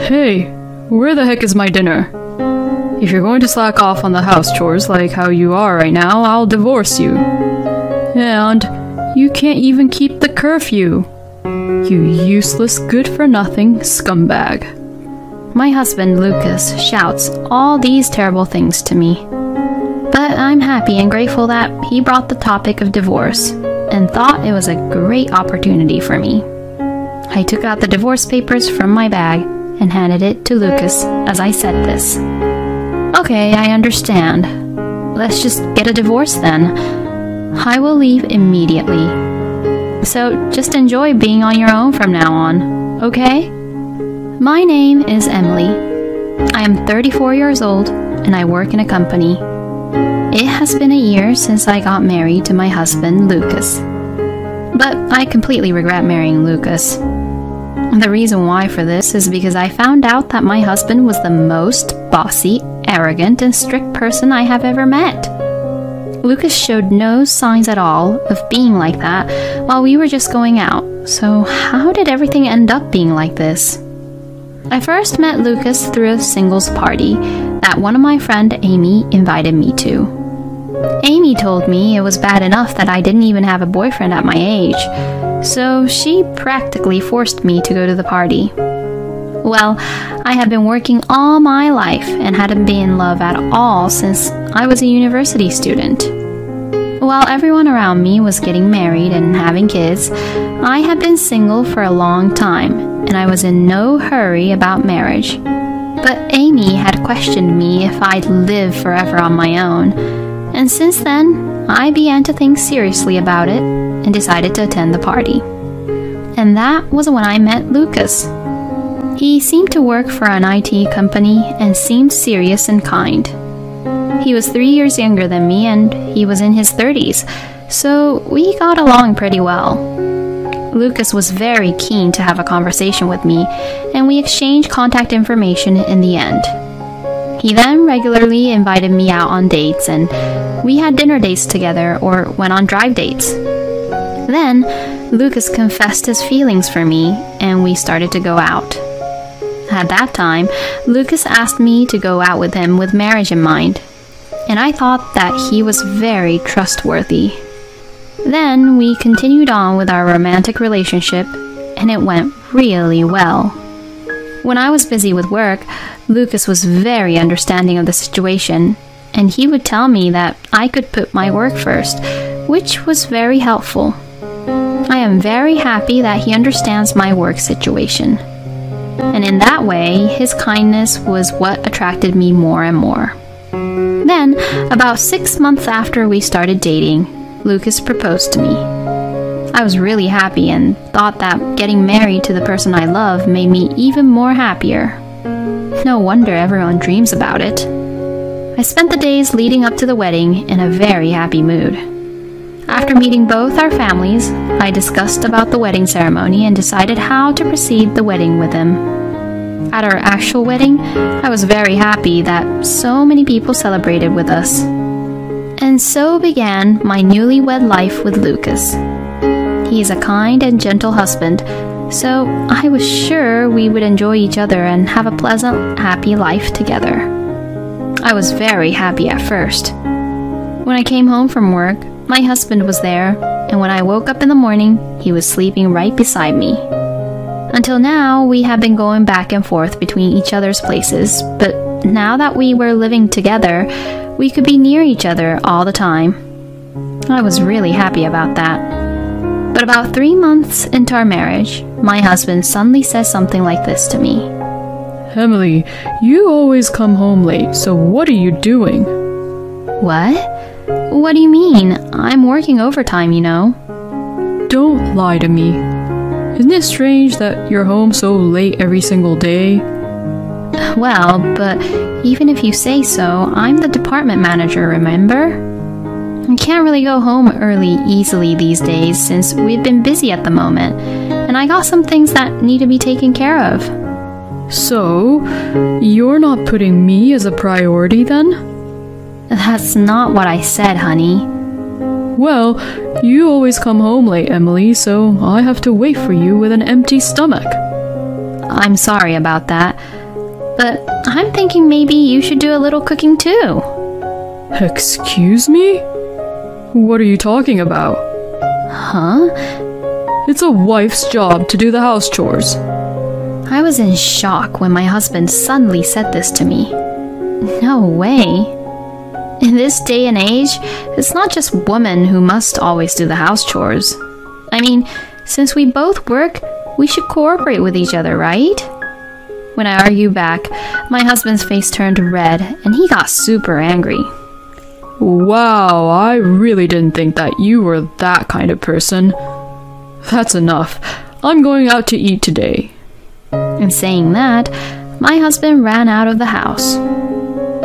Hey, where the heck is my dinner? If you're going to slack off on the house chores like how you are right now, I'll divorce you. And you can't even keep the curfew. You useless, good-for-nothing scumbag. My husband, Lucas, shouts all these terrible things to me. But I'm happy and grateful that he brought the topic of divorce and thought it was a great opportunity for me. I took out the divorce papers from my bag and handed it to Lucas as I said this. Okay, I understand. Let's just get a divorce then. I will leave immediately. So just enjoy being on your own from now on, okay? My name is Emily. I am 34 years old and I work in a company. It has been a year since I got married to my husband, Lucas. But I completely regret marrying Lucas. The reason why for this is because I found out that my husband was the most bossy, arrogant, and strict person I have ever met. Lucas showed no signs at all of being like that while we were just going out. So how did everything end up being like this? I first met Lucas through a singles party that one of my friend Amy invited me to. Amy told me it was bad enough that I didn't even have a boyfriend at my age, so she practically forced me to go to the party. Well, I had been working all my life and hadn't been in love at all since I was a university student. While everyone around me was getting married and having kids, I had been single for a long time, and I was in no hurry about marriage. But Amy had questioned me if I'd live forever on my own, and since then, I began to think seriously about it and decided to attend the party. And that was when I met Lucas. He seemed to work for an IT company and seemed serious and kind. He was 3 years younger than me and he was in his 30s, so we got along pretty well. Lucas was very keen to have a conversation with me, and we exchanged contact information in the end. He then regularly invited me out on dates, and we had dinner dates together or went on drive dates. Then, Lucas confessed his feelings for me, and we started to go out. At that time, Lucas asked me to go out with him with marriage in mind, and I thought that he was very trustworthy. Then we continued on with our romantic relationship, and it went really well. When I was busy with work, Lucas was very understanding of the situation, and he would tell me that I could put my work first, which was very helpful. I am very happy that he understands my work situation. And in that way, his kindness was what attracted me more and more. Then, about 6 months after we started dating, Lucas proposed to me. I was really happy and thought that getting married to the person I love made me even more happier. No wonder everyone dreams about it. I spent the days leading up to the wedding in a very happy mood. After meeting both our families, I discussed about the wedding ceremony and decided how to proceed the wedding with him. At our actual wedding, I was very happy that so many people celebrated with us. And so began my newlywed life with Lucas. He is a kind and gentle husband, so I was sure we would enjoy each other and have a pleasant, happy life together. I was very happy at first. When I came home from work, my husband was there, and when I woke up in the morning, he was sleeping right beside me. Until now, we have been going back and forth between each other's places, but now that we were living together, we could be near each other all the time. I was really happy about that. But about 3 months into our marriage, my husband suddenly says something like this to me. Emily, you always come home late, so what are you doing? What? What do you mean? I'm working overtime, you know. Don't lie to me. Isn't it strange that you're home so late every single day? Well, but even if you say so, I'm the department manager, remember? I can't really go home early easily these days since we've been busy at the moment, and I got some things that need to be taken care of. So, you're not putting me as a priority then? That's not what I said, honey. Well, you always come home late, Emily, so I have to wait for you with an empty stomach. I'm sorry about that. But I'm thinking maybe you should do a little cooking too. Excuse me? What are you talking about? Huh? It's a wife's job to do the house chores. I was in shock when my husband suddenly said this to me. No way. In this day and age, it's not just women who must always do the house chores. I mean, since we both work, we should cooperate with each other, right? When I argued back, my husband's face turned red and he got super angry. Wow, I really didn't think that you were that kind of person. That's enough. I'm going out to eat today. And saying that, my husband ran out of the house.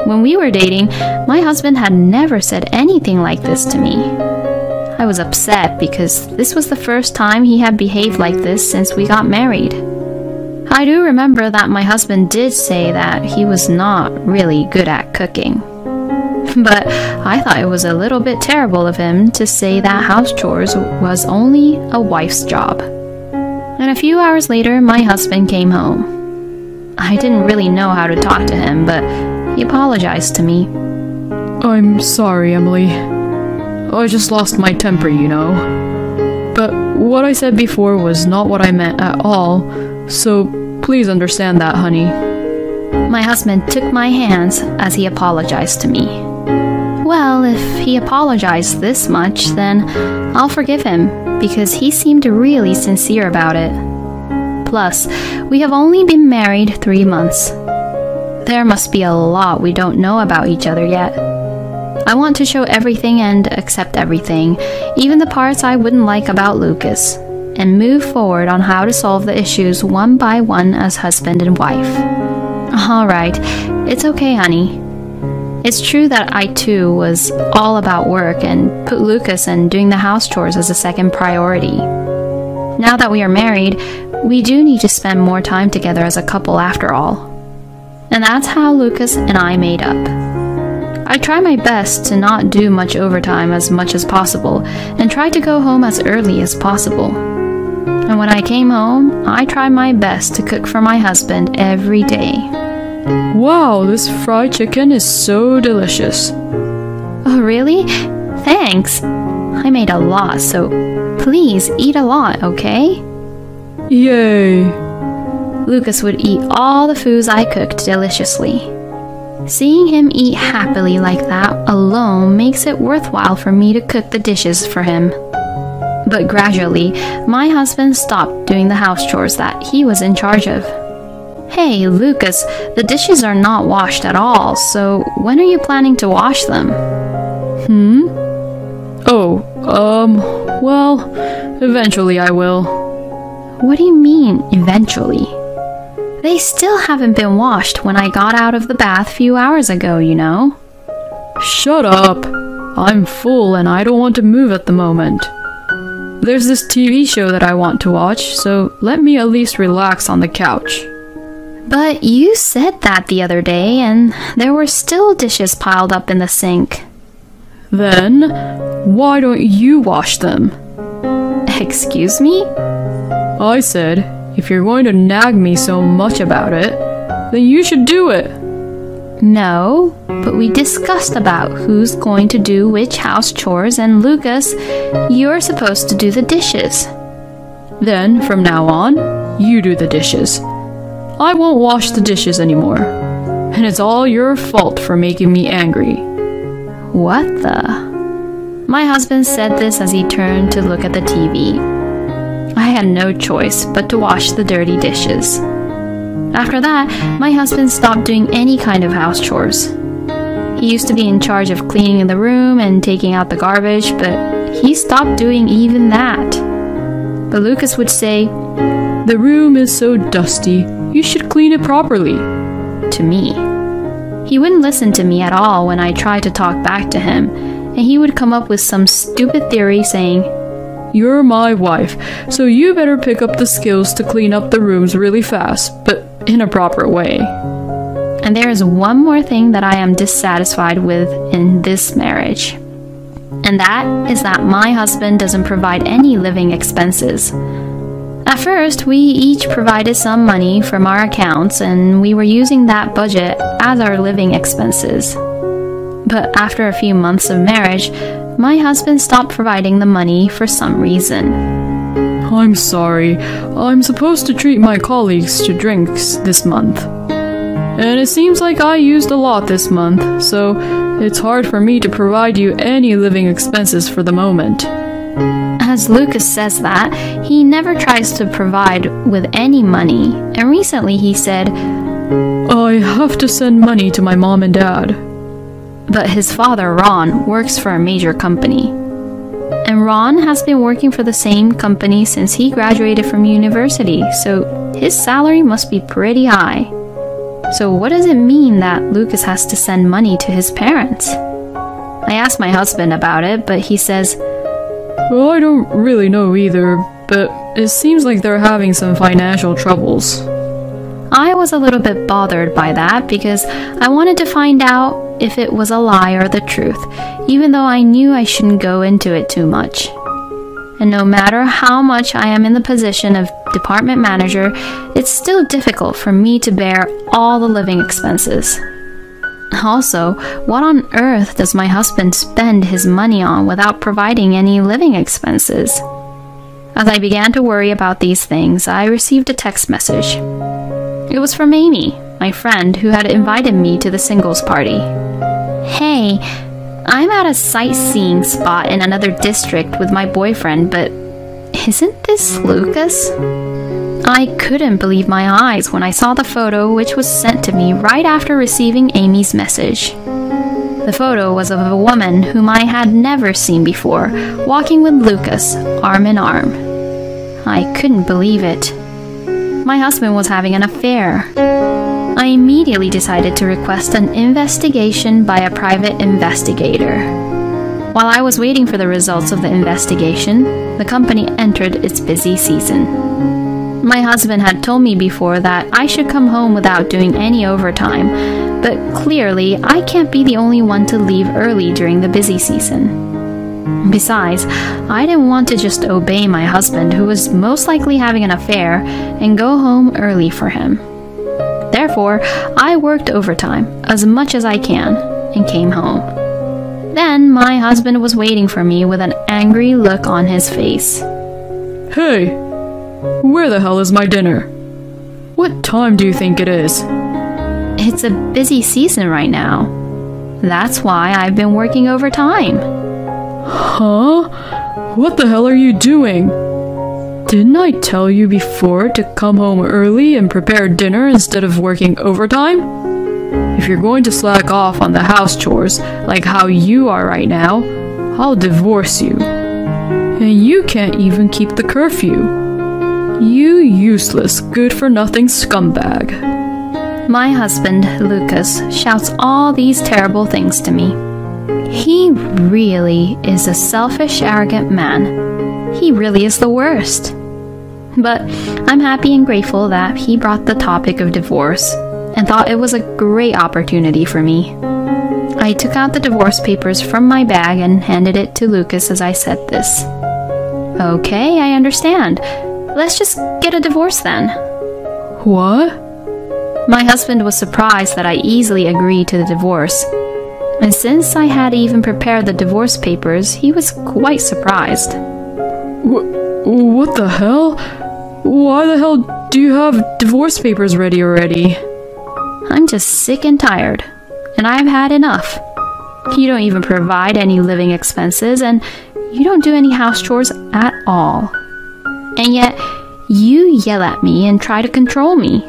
When we were dating, my husband had never said anything like this to me. I was upset because this was the first time he had behaved like this since we got married. I do remember that my husband did say that he was not really good at cooking. But I thought it was a little bit terrible of him to say that house chores was only a wife's job. And a few hours later, my husband came home. I didn't really know how to talk to him, but he apologized to me. I'm sorry, Emily. I just lost my temper, you know. But what I said before was not what I meant at all, so please understand that, honey. My husband took my hands as he apologized to me. Well, if he apologized this much, then I'll forgive him, because he seemed really sincere about it. Plus, we have only been married 3 months. There must be a lot we don't know about each other yet. I want to show everything and accept everything, even the parts I wouldn't like about Lucas, and move forward on how to solve the issues one by one as husband and wife. Alright, it's okay, honey. It's true that I too was all about work and put Lucas and doing the house chores as a second priority. Now that we are married, we do need to spend more time together as a couple after all. And that's how Lucas and I made up. I try my best to not do much overtime as much as possible and try to go home as early as possible. And when I came home, I tried my best to cook for my husband every day. Wow, this fried chicken is so delicious. Oh, really? Thanks. I made a lot, so please eat a lot, okay? Yay. Lucas would eat all the foods I cooked deliciously. Seeing him eat happily like that alone makes it worthwhile for me to cook the dishes for him. But gradually, my husband stopped doing the house chores that he was in charge of. Hey, Lucas, the dishes are not washed at all, so when are you planning to wash them? Well, eventually I will. What do you mean, eventually? They still haven't been washed when I got out of the bath a few hours ago, you know. Shut up. I'm full and I don't want to move at the moment. There's this TV show that I want to watch, so let me at least relax on the couch. But you said that the other day, and there were still dishes piled up in the sink. Then, why don't you wash them? Excuse me? I said, if you're going to nag me so much about it, then you should do it. No, but we discussed about who's going to do which house chores, and Lucas, you're supposed to do the dishes. Then, from now on, you do the dishes. I won't wash the dishes anymore. And it's all your fault for making me angry. What the? My husband said this as he turned to look at the TV. I had no choice but to wash the dirty dishes. After that, my husband stopped doing any kind of house chores. He used to be in charge of cleaning the room and taking out the garbage, but he stopped doing even that. But Lucas would say, "The room is so dusty, you should clean it properly," to me. He wouldn't listen to me at all when I tried to talk back to him, and he would come up with some stupid theory saying, "You're my wife, so you better pick up the skills to clean up the rooms really fast, but in a proper way." And there is one more thing that I am dissatisfied with in this marriage. And that is that my husband doesn't provide any living expenses. At first, we each provided some money from our accounts, and we were using that budget as our living expenses. But after a few months of marriage, my husband stopped providing the money for some reason. I'm sorry. I'm supposed to treat my colleagues to drinks this month. And it seems like I used a lot this month, so it's hard for me to provide you any living expenses for the moment. As Lucas says that, he never tries to provide with any money, and recently he said, I have to send money to my mom and dad. But his father, Ron, works for a major company. And Ron has been working for the same company since he graduated from university, so his salary must be pretty high. So what does it mean that Lucas has to send money to his parents? I asked my husband about it, but he says, Well, I don't really know either, but it seems like they're having some financial troubles. I was a little bit bothered by that because I wanted to find out if it was a lie or the truth, even though I knew I shouldn't go into it too much. And no matter how much I am in the position of department manager, it's still difficult for me to bear all the living expenses. Also, what on earth does my husband spend his money on without providing any living expenses? As I began to worry about these things, I received a text message. It was from Amy, my friend who had invited me to the singles party. Hey, I'm at a sightseeing spot in another district with my boyfriend, but isn't this Lucas? I couldn't believe my eyes when I saw the photo, which was sent to me right after receiving Amy's message. The photo was of a woman whom I had never seen before, walking with Lucas, arm in arm. I couldn't believe it. My husband was having an affair. I immediately decided to request an investigation by a private investigator. While I was waiting for the results of the investigation, the company entered its busy season. My husband had told me before that I should come home without doing any overtime, but clearly I can't be the only one to leave early during the busy season. Besides, I didn't want to just obey my husband, who was most likely having an affair, and go home early for him. Therefore, I worked overtime as much as I can and came home. Then my husband was waiting for me with an angry look on his face. Hey, where the hell is my dinner? What time do you think it is? It's a busy season right now. That's why I've been working overtime. Huh? What the hell are you doing? Didn't I tell you before to come home early and prepare dinner instead of working overtime? If you're going to slack off on the house chores like how you are right now, I'll divorce you. And you can't even keep the curfew. You useless, good-for-nothing scumbag. My husband, Lucas, shouts all these terrible things to me. He really is a selfish, arrogant man. He really is the worst. But I'm happy and grateful that he brought the topic of divorce and thought it was a great opportunity for me. I took out the divorce papers from my bag and handed it to Lucas as I said this. Okay, I understand. Let's just get a divorce then. What? My husband was surprised that I easily agreed to the divorce. And since I had even prepared the divorce papers, he was quite surprised. What the hell? Why the hell do you have divorce papers ready already? I'm just sick and tired, and I've had enough. You don't even provide any living expenses, and you don't do any house chores at all. And yet, you yell at me and try to control me.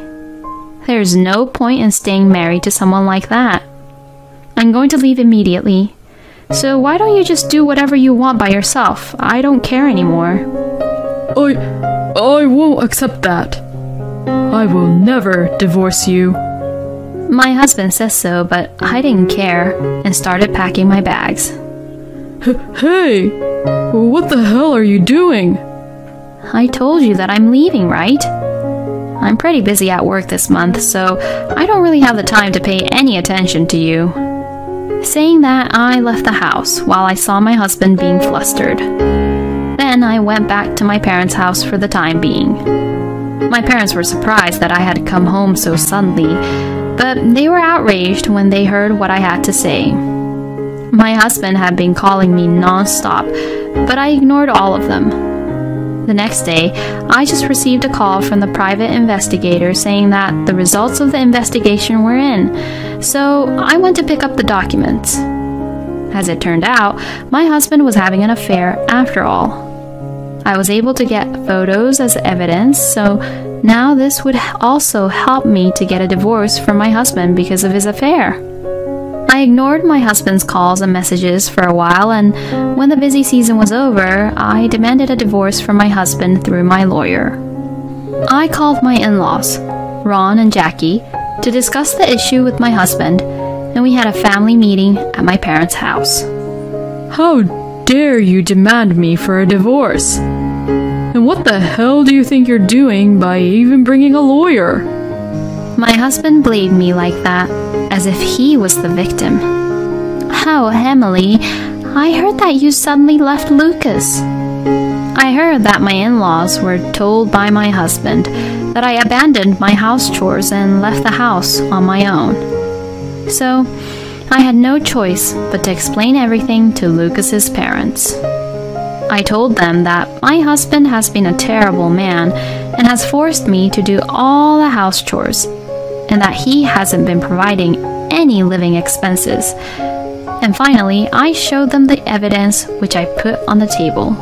There's no point in staying married to someone like that. I'm going to leave immediately. So why don't you just do whatever you want by yourself? I don't care anymore. I won't accept that. I will never divorce you. My husband says so, but I didn't care and started packing my bags. Hey, what the hell are you doing? I told you that I'm leaving, right? I'm pretty busy at work this month, so I don't really have the time to pay any attention to you. Saying that, I left the house while I saw my husband being flustered. Then Then I went back to my parents' house for the time being. My parents were surprised that I had come home so suddenly, but they were outraged when they heard what I had to say. My husband had been calling me non-stop, but I ignored all of them. The next day, I just received a call from the private investigator saying that the results of the investigation were in, so I went to pick up the documents. As it turned out, my husband was having an affair after all. I was able to get photos as evidence, so now this would also help me to get a divorce from my husband because of his affair. I ignored my husband's calls and messages for a while, and when the busy season was over, I demanded a divorce from my husband through my lawyer. I called my in-laws, Ron and Jackie, to discuss the issue with my husband, and we had a family meeting at my parents' house. How dare you demand me for a divorce? And what the hell do you think you're doing by even bringing a lawyer? My husband blamed me like that, as if he was the victim. Oh, Emily, I heard that you suddenly left Lucas. I heard that my in-laws were told by my husband that I abandoned my house chores and left the house on my own. So, I had no choice but to explain everything to Lucas's parents. I told them that my husband has been a terrible man and has forced me to do all the house chores, and that he hasn't been providing any living expenses. And finally, I showed them the evidence which I put on the table.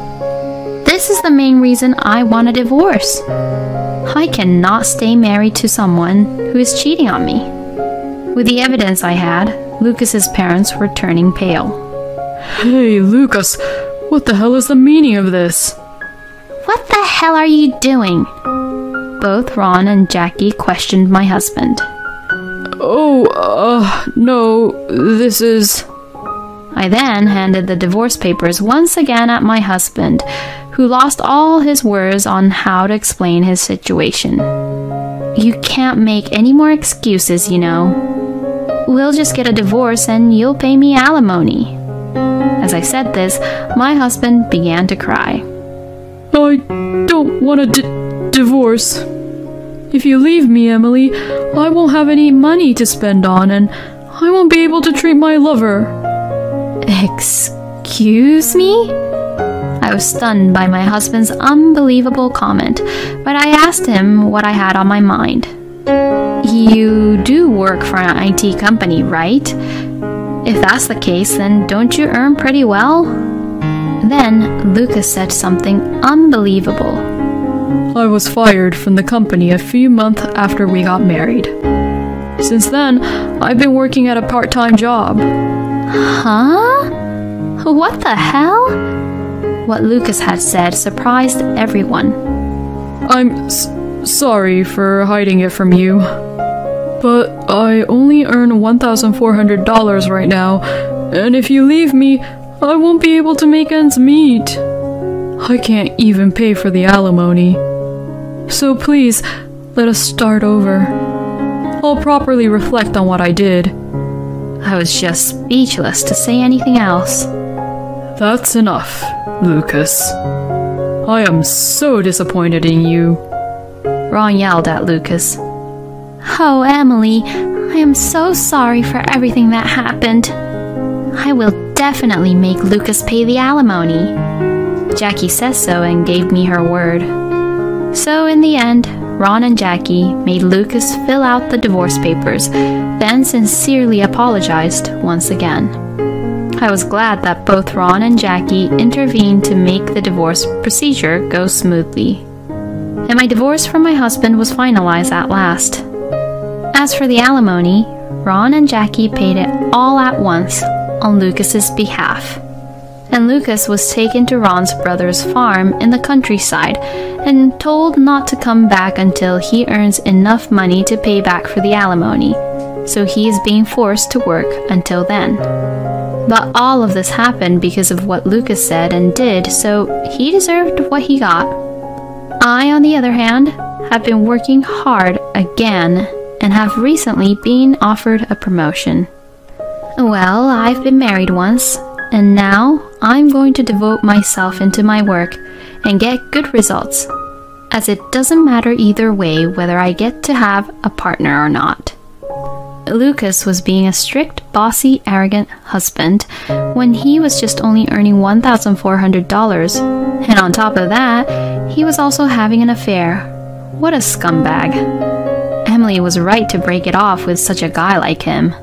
This is the main reason I want a divorce. I cannot stay married to someone who is cheating on me. With the evidence I had, Lucas's parents were turning pale. Hey, Lucas, what the hell is the meaning of this? What the hell are you doing? Both Ron and Jackie questioned my husband. No, this is... I then handed the divorce papers once again at my husband, who lost all his words on how to explain his situation. You can't make any more excuses, you know. We'll just get a divorce and you'll pay me alimony. As I said this, my husband began to cry. I don't want a divorce. If you leave me, Emily, I won't have any money to spend on, and I won't be able to treat my lover. Excuse me? I was stunned by my husband's unbelievable comment, but I asked him what I had on my mind. You do work for an IT company, right? If that's the case, then don't you earn pretty well? Then Lucas said something unbelievable. I was fired from the company a few months after we got married. Since then, I've been working at a part-time job. Huh? What the hell? What Lucas had said surprised everyone. I'm sorry for hiding it from you, but I only earn $1,400 right now, and if you leave me, I won't be able to make ends meet. I can't even pay for the alimony. So please, let us start over. I'll properly reflect on what I did. I was just speechless to say anything else. That's enough, Lucas. I am so disappointed in you. Ron yelled at Lucas. Oh, Emily, I am so sorry for everything that happened. I will definitely make Lucas pay the alimony. Jackie says so and gave me her word. So in the end, Ron and Jackie made Lucas fill out the divorce papers, then sincerely apologized once again. I was glad that both Ron and Jackie intervened to make the divorce procedure go smoothly. And my divorce from my husband was finalized at last. As for the alimony, Ron and Jackie paid it all at once on Lucas's behalf. And Lucas was taken to Ron's brother's farm in the countryside and told not to come back until he earns enough money to pay back for the alimony, so he is being forced to work until then. But all of this happened because of what Lucas said and did, so he deserved what he got. I, on the other hand, have been working hard again and have recently been offered a promotion. Well, I've been married once, And now I'm going to devote myself into my work and get good results, as it doesn't matter either way whether I get to have a partner or not. Lucas was being a strict, bossy, arrogant husband when he was just only earning $1,400, and on top of that, he was also having an affair. What a scumbag. Emily was right to break it off with such a guy like him.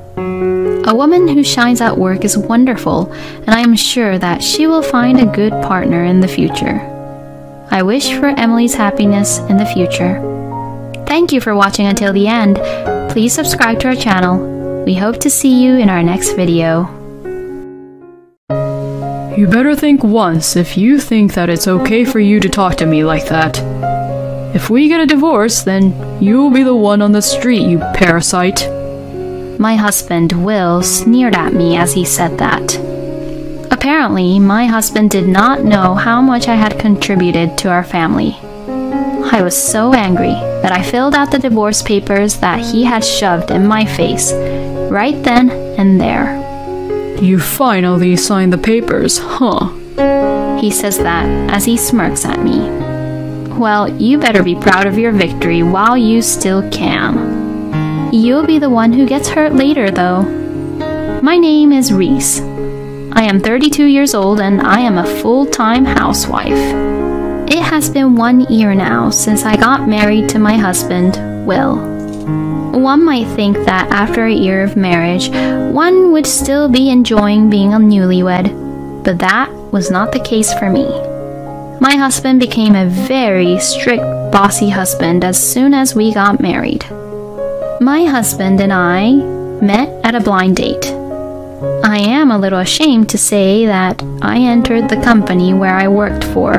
A woman who shines at work is wonderful, and I am sure that she will find a good partner in the future. I wish for Emily's happiness in the future. Thank you for watching until the end. Please subscribe to our channel. We hope to see you in our next video. You better think once if you think that it's okay for you to talk to me like that. If we get a divorce, then you'll be the one on the street, you parasite. My husband, Will, sneered at me as he said that. Apparently, my husband did not know how much I had contributed to our family. I was so angry that I filled out the divorce papers that he had shoved in my face, right then and there. You finally signed the papers, huh? He says that as he smirks at me. Well, you better be proud of your victory while you still can. You'll be the one who gets hurt later, though. My name is Reese. I am 32 years old and I am a full-time housewife. It has been 1 year now since I got married to my husband, Will. One might think that after a year of marriage, one would still be enjoying being a newlywed, but that was not the case for me. My husband became a very strict, bossy husband as soon as we got married. My husband and I met at a blind date. I am a little ashamed to say that I entered the company where I worked for,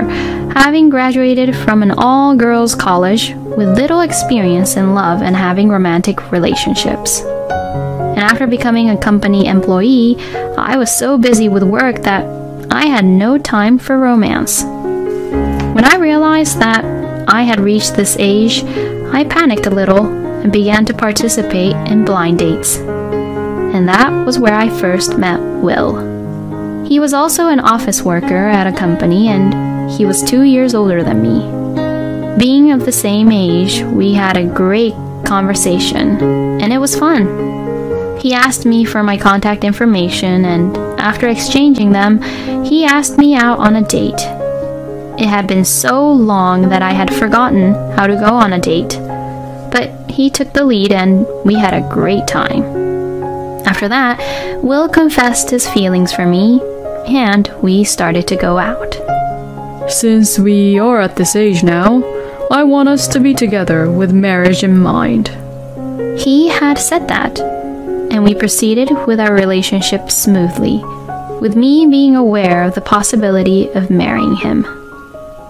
having graduated from an all-girls college with little experience in love and having romantic relationships. And after becoming a company employee, I was so busy with work that I had no time for romance. When I realized that I had reached this age, I panicked a little and began to participate in blind dates. And that was where I first met Will. He was also an office worker at a company, and he was 2 years older than me. Being of the same age, we had a great conversation, and it was fun. He asked me for my contact information, and after exchanging them, he asked me out on a date. It had been so long that I had forgotten how to go on a date, but he took the lead and we had a great time. After that, Will confessed his feelings for me, and we started to go out. Since we are at this age now, I want us to be together with marriage in mind. He had said that, and we proceeded with our relationship smoothly, with me being aware of the possibility of marrying him.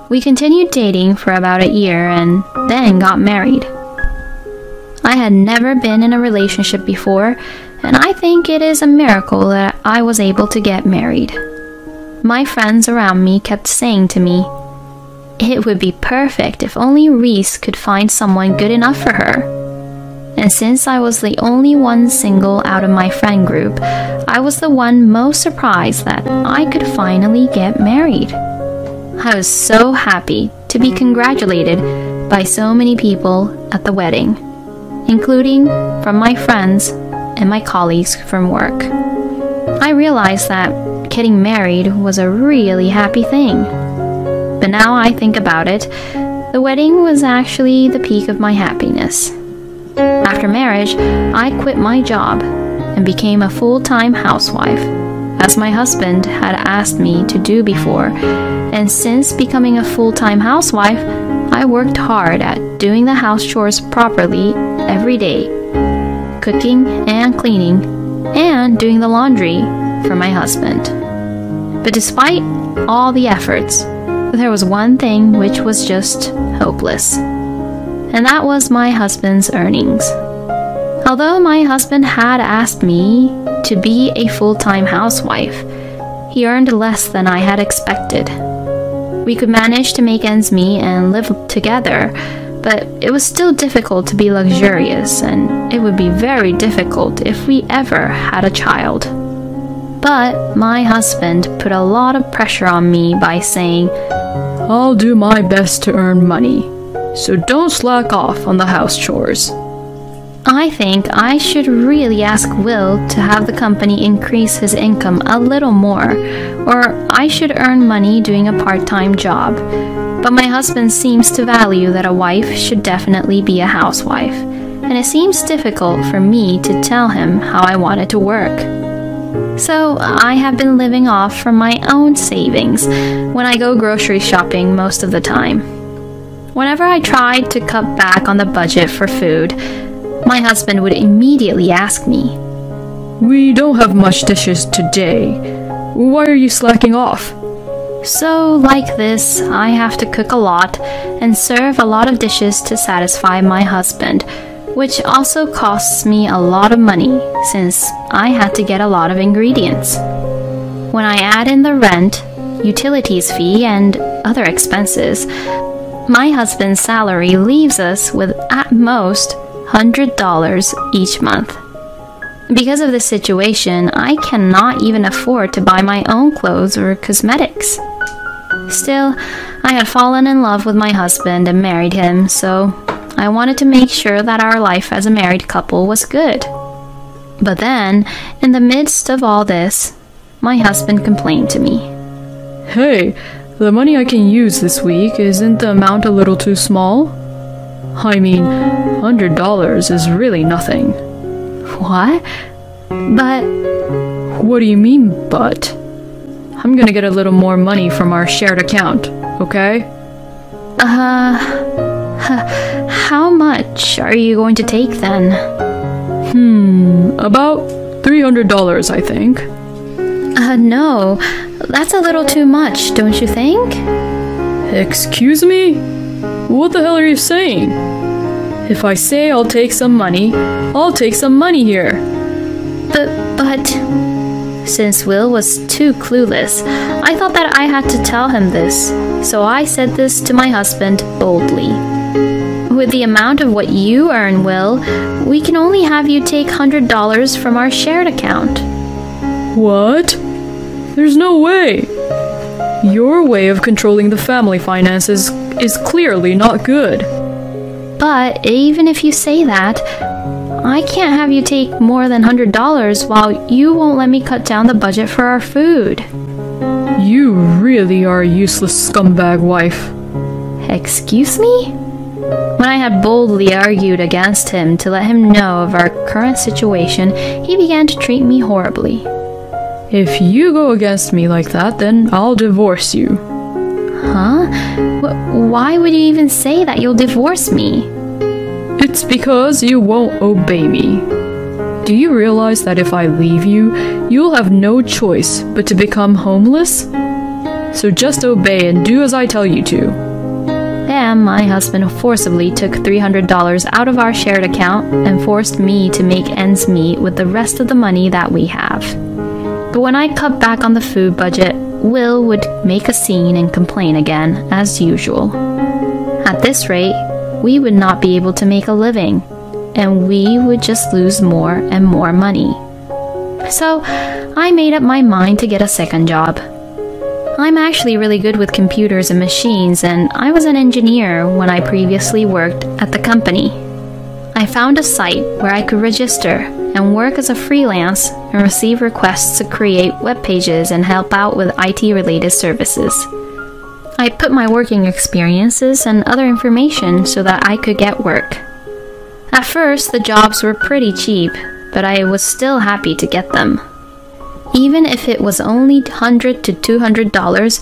We continued dating for about a year and then got married. I had never been in a relationship before, and I think it is a miracle that I was able to get married. My friends around me kept saying to me, it would be perfect if only Reese could find someone good enough for her. And since I was the only one single out of my friend group, I was the one most surprised that I could finally get married. I was so happy to be congratulated by so many people at the wedding, including from my friends and my colleagues from work. I realized that getting married was a really happy thing. But now I think about it, the wedding was actually the peak of my happiness. After marriage, I quit my job and became a full-time housewife, as my husband had asked me to do before, and since becoming a full-time housewife, I worked hard at doing the house chores properly every day, cooking and cleaning, and doing the laundry for my husband. But despite all the efforts, there was one thing which was just hopeless, and that was my husband's earnings. Although my husband had asked me to be a full-time housewife, he earned less than I had expected. We could manage to make ends meet and live together, but it was still difficult to be luxurious, and it would be very difficult if we ever had a child. But my husband put a lot of pressure on me by saying, I'll do my best to earn money, so don't slack off on the house chores. I think I should really ask Will to have the company increase his income a little more, or I should earn money doing a part-time job. But my husband seems to value that a wife should definitely be a housewife, and it seems difficult for me to tell him how I want it to work. So I have been living off from my own savings when I go grocery shopping most of the time. Whenever I tried to cut back on the budget for food, my husband would immediately ask me, We don't have much dishes today. Why are you slacking off? So, like this, I have to cook a lot and serve a lot of dishes to satisfy my husband, which also costs me a lot of money since I had to get a lot of ingredients. When I add in the rent, utilities fee, and other expenses, my husband's salary leaves us with at most $100 each month. Because of this situation, I cannot even afford to buy my own clothes or cosmetics. Still, I had fallen in love with my husband and married him, so I wanted to make sure that our life as a married couple was good. But then, in the midst of all this, my husband complained to me. Hey, the money I can use this week, isn't the amount a little too small? I mean, $100 is really nothing. What? But... What do you mean, but? I'm gonna get a little more money from our shared account, okay? How much are you going to take then? About $300, I think. No, that's a little too much, don't you think? Excuse me? What the hell are you saying? If I say I'll take some money, I'll take some money here. But... Since Will was too clueless, I thought that I had to tell him this, so I said this to my husband boldly. With the amount of what you earn, Will, we can only have you take $100 from our shared account. What? There's no way. Your way of controlling the family finances is clearly not good. But even if you say that, I can't have you take more than $100 while you won't let me cut down the budget for our food. You really are a useless scumbag wife. Excuse me? When I had boldly argued against him to let him know of our current situation, he began to treat me horribly. If you go against me like that, then I'll divorce you. Huh? Why would you even say that you'll divorce me? It's because you won't obey me. Do you realize that if I leave you, you'll have no choice but to become homeless? So just obey and do as I tell you to. And my husband forcibly took $300 out of our shared account and forced me to make ends meet with the rest of the money that we have. But when I cut back on the food budget, Will would make a scene and complain again, as usual. At this rate, we would not be able to make a living, and we would just lose more and more money. So I made up my mind to get a second job. I'm actually really good with computers and machines, and I was an engineer when I previously worked at the company. I found a site where I could register and work as a freelance and receive requests to create web pages and help out with IT-related services. I put my working experiences and other information so that I could get work. At first, the jobs were pretty cheap, but I was still happy to get them. Even if it was only $100 to $200,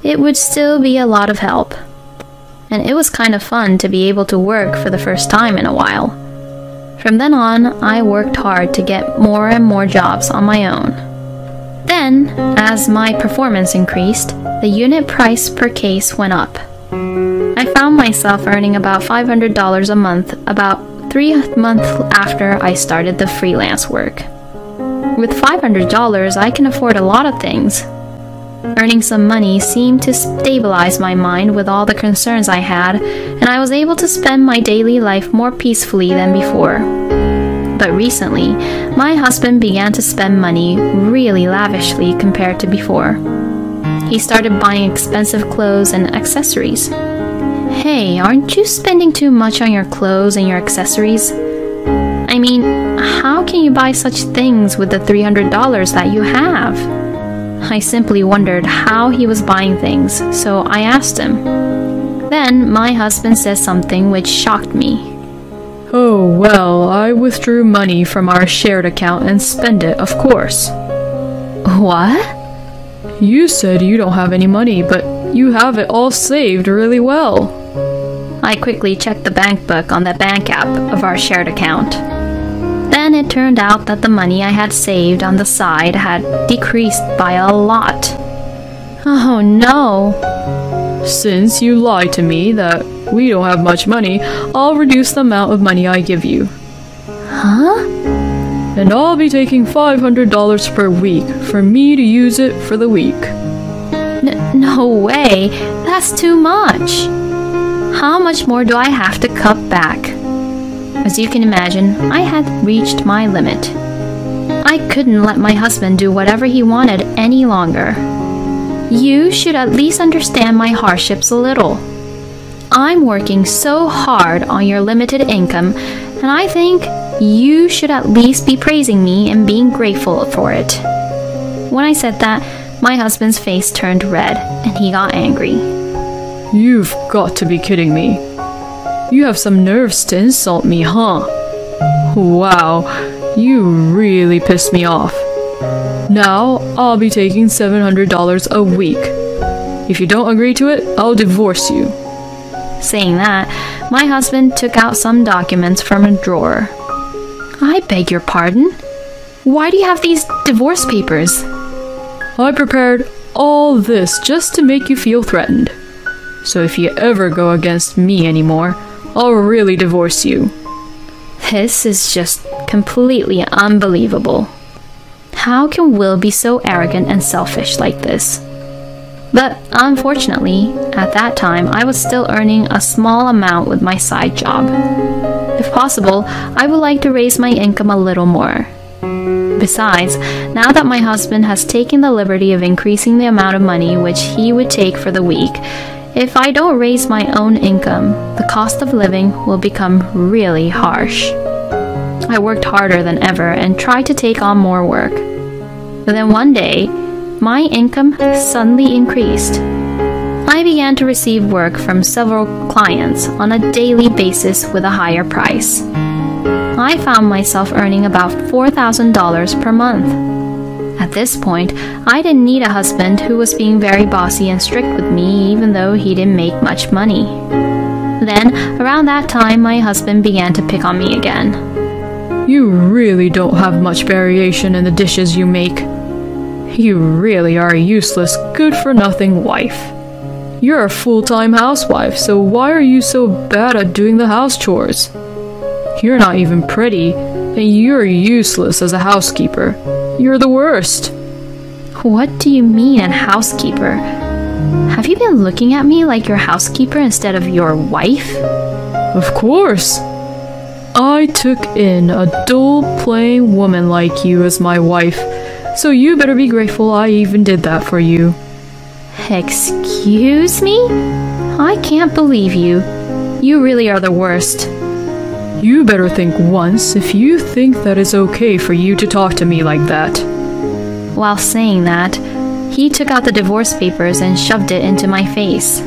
it would still be a lot of help. And it was kind of fun to be able to work for the first time in a while. From then on, I worked hard to get more and more jobs on my own. Then, as my performance increased, the unit price per case went up. I found myself earning about $500 a month about 3 months after I started the freelance work. With $500, I can afford a lot of things. Earning some money seemed to stabilize my mind with all the concerns I had, and I was able to spend my daily life more peacefully than before. But recently, my husband began to spend money really lavishly compared to before. He started buying expensive clothes and accessories. Hey, aren't you spending too much on your clothes and your accessories? I mean, how can you buy such things with the $300 that you have? I simply wondered how he was buying things, so I asked him. Then my husband said something which shocked me. Oh, well, I withdrew money from our shared account and spent it, of course. What? You said you don't have any money, but you have it all saved really well. I quickly checked the bank book on the bank app of our shared account. Then it turned out that the money I had saved on the side had decreased by a lot. Oh no! Since you lied to me that we don't have much money, I'll reduce the amount of money I give you. Huh? And I'll be taking $500 per week for me to use it for the week. No way! That's too much! How much more do I have to cut back? As you can imagine, I had reached my limit. I couldn't let my husband do whatever he wanted any longer. You should at least understand my hardships a little. I'm working so hard on your limited income, and I think you should at least be praising me and being grateful for it. When I said that, my husband's face turned red, and he got angry. You've got to be kidding me. You have some nerves to insult me, huh? Wow, you really pissed me off. Now, I'll be taking $700 a week. If you don't agree to it, I'll divorce you. Saying that, my husband took out some documents from a drawer. I beg your pardon? Why do you have these divorce papers? I prepared all this just to make you feel threatened. So if you ever go against me anymore, I'll really divorce you. This is just completely unbelievable. How can Will be so arrogant and selfish like this? But unfortunately, at that time, I was still earning a small amount with my side job. If possible, I would like to raise my income a little more. Besides, now that my husband has taken the liberty of increasing the amount of money which he would take for the week, if I don't raise my own income, the cost of living will become really harsh. I worked harder than ever and tried to take on more work. But then one day, my income suddenly increased. I began to receive work from several clients on a daily basis with a higher price. I found myself earning about $4,000 per month. At this point, I didn't need a husband who was being very bossy and strict with me even though he didn't make much money. Then, around that time, my husband began to pick on me again. You really don't have much variation in the dishes you make. You really are a useless, good-for-nothing wife. You're a full-time housewife, so why are you so bad at doing the house chores? You're not even pretty, and you're useless as a housekeeper. You're the worst. What do you mean, a housekeeper? Have you been looking at me like your housekeeper instead of your wife? Of course. I took in a dull, plain woman like you as my wife, so you better be grateful I even did that for you. Excuse me? I can't believe you. You really are the worst. You better think once if you think that it's okay for you to talk to me like that. While saying that, he took out the divorce papers and shoved it into my face.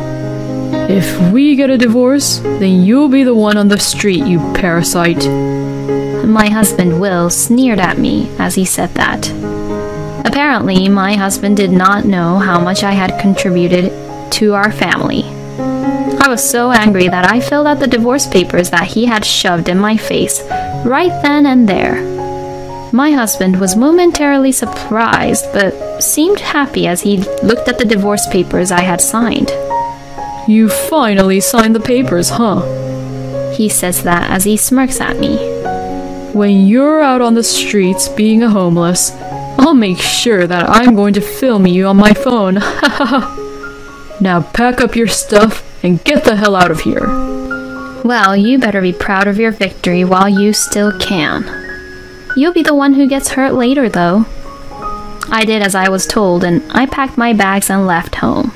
If we get a divorce, then you'll be the one on the street, you parasite. My husband Will sneered at me as he said that. Apparently, my husband did not know how much I had contributed to our family. I was so angry that I filled out the divorce papers that he had shoved in my face right then and there. My husband was momentarily surprised, but seemed happy as he looked at the divorce papers I had signed. You finally signed the papers, huh? He says that as he smirks at me. When you're out on the streets being a homeless, I'll make sure that I'm going to film you on my phone. Now pack up your stuff and get the hell out of here. Well, you better be proud of your victory while you still can. You'll be the one who gets hurt later, though. I did as I was told, and I packed my bags and left home.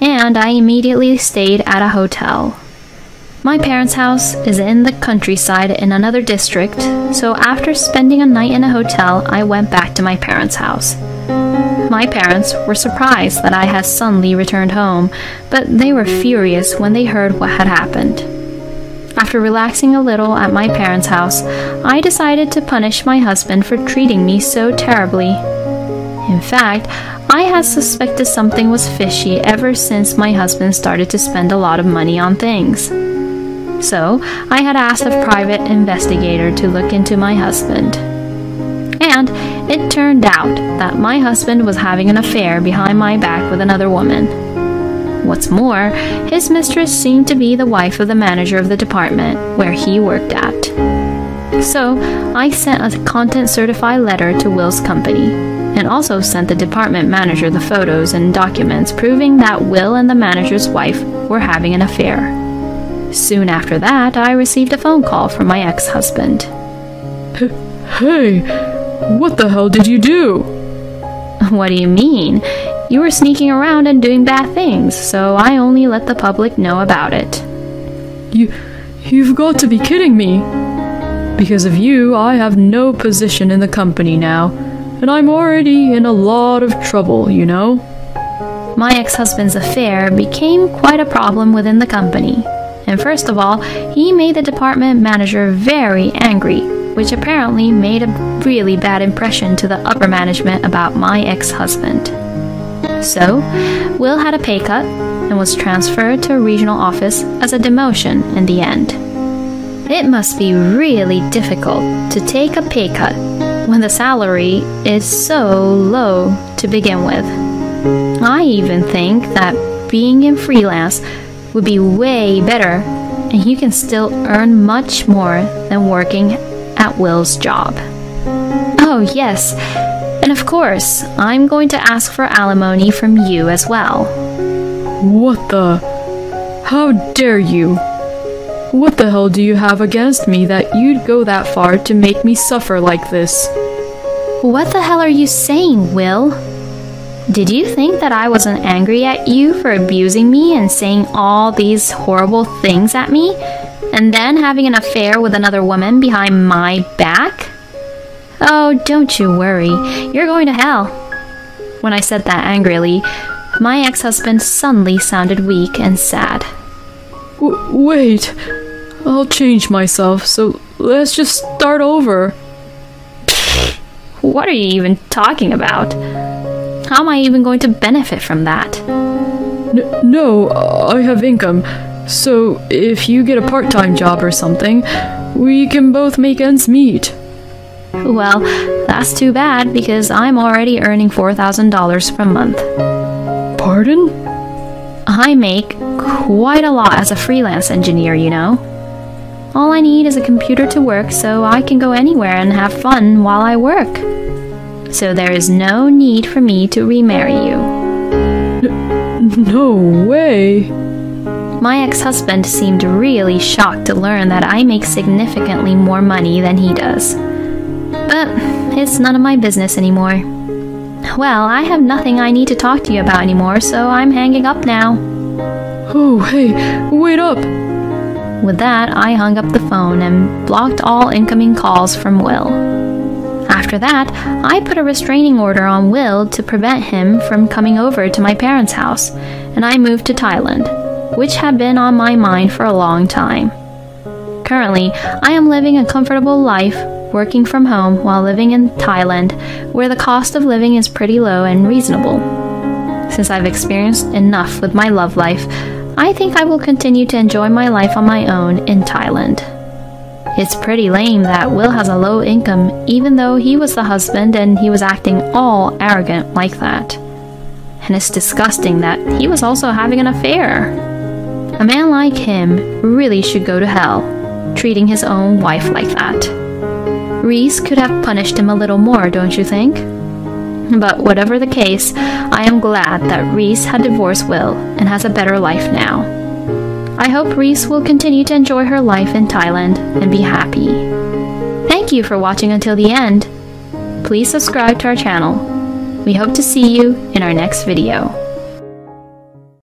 And I immediately stayed at a hotel. My parents' house is in the countryside in another district, so after spending a night in a hotel, I went back to my parents' house. My parents were surprised that I had suddenly returned home, but they were furious when they heard what had happened. After relaxing a little at my parents' house, I decided to punish my husband for treating me so terribly. In fact, I had suspected something was fishy ever since my husband started to spend a lot of money on things. So, I had asked a private investigator to look into my husband. And it turned out that my husband was having an affair behind my back with another woman. What's more, his mistress seemed to be the wife of the manager of the department where he worked at. So, I sent a content-certified letter to Will's company, and also sent the department manager the photos and documents proving that Will and the manager's wife were having an affair. Soon after that, I received a phone call from my ex-husband. Hey, what the hell did you do? What do you mean? You were sneaking around and doing bad things, so I only let the public know about it. You've got to be kidding me. Because of you, I have no position in the company now, and I'm already in a lot of trouble, you know? My ex-husband's affair became quite a problem within the company. And first of all, he made the department manager very angry, which apparently made a really bad impression to the upper management about my ex-husband. So, Will had a pay cut and was transferred to a regional office as a demotion in the end. It must be really difficult to take a pay cut when the salary is so low to begin with. I even think that being in freelance would be way better, and you can still earn much more than working at Will's job. Oh yes, and of course, I'm going to ask for alimony from you as well. What the? How dare you? What the hell do you have against me that you'd go that far to make me suffer like this? What the hell are you saying, Will? Did you think that I wasn't angry at you for abusing me and saying all these horrible things at me, and then having an affair with another woman behind my back? Oh, don't you worry, you're going to hell. When I said that angrily, my ex-husband suddenly sounded weak and sad. Wait, I'll change myself, so let's just start over. What are you even talking about? How am I even going to benefit from that? No, I have income, so if you get a part-time job or something, we can both make ends meet. Well, that's too bad because I'm already earning $4,000 per month. Pardon? I make quite a lot as a freelance engineer, you know. All I need is a computer to work so I can go anywhere and have fun while I work. So there is no need for me to remarry you. No way. My ex-husband seemed really shocked to learn that I make significantly more money than he does. But it's none of my business anymore. Well, I have nothing I need to talk to you about anymore, so I'm hanging up now. Oh, hey, wait up. With that, I hung up the phone and blocked all incoming calls from Will. After that, I put a restraining order on Will to prevent him from coming over to my parents' house, and I moved to Thailand, which had been on my mind for a long time. Currently, I am living a comfortable life, working from home while living in Thailand, where the cost of living is pretty low and reasonable. Since I've experienced enough with my love life, I think I will continue to enjoy my life on my own in Thailand. It's pretty lame that Will has a low income even though he was the husband and he was acting all arrogant like that. And it's disgusting that he was also having an affair. A man like him really should go to hell, treating his own wife like that. Reese could have punished him a little more, don't you think? But whatever the case, I am glad that Reese had divorced Will and has a better life now. I hope Reese will continue to enjoy her life in Thailand and be happy. Thank you for watching until the end. Please subscribe to our channel. We hope to see you in our next video.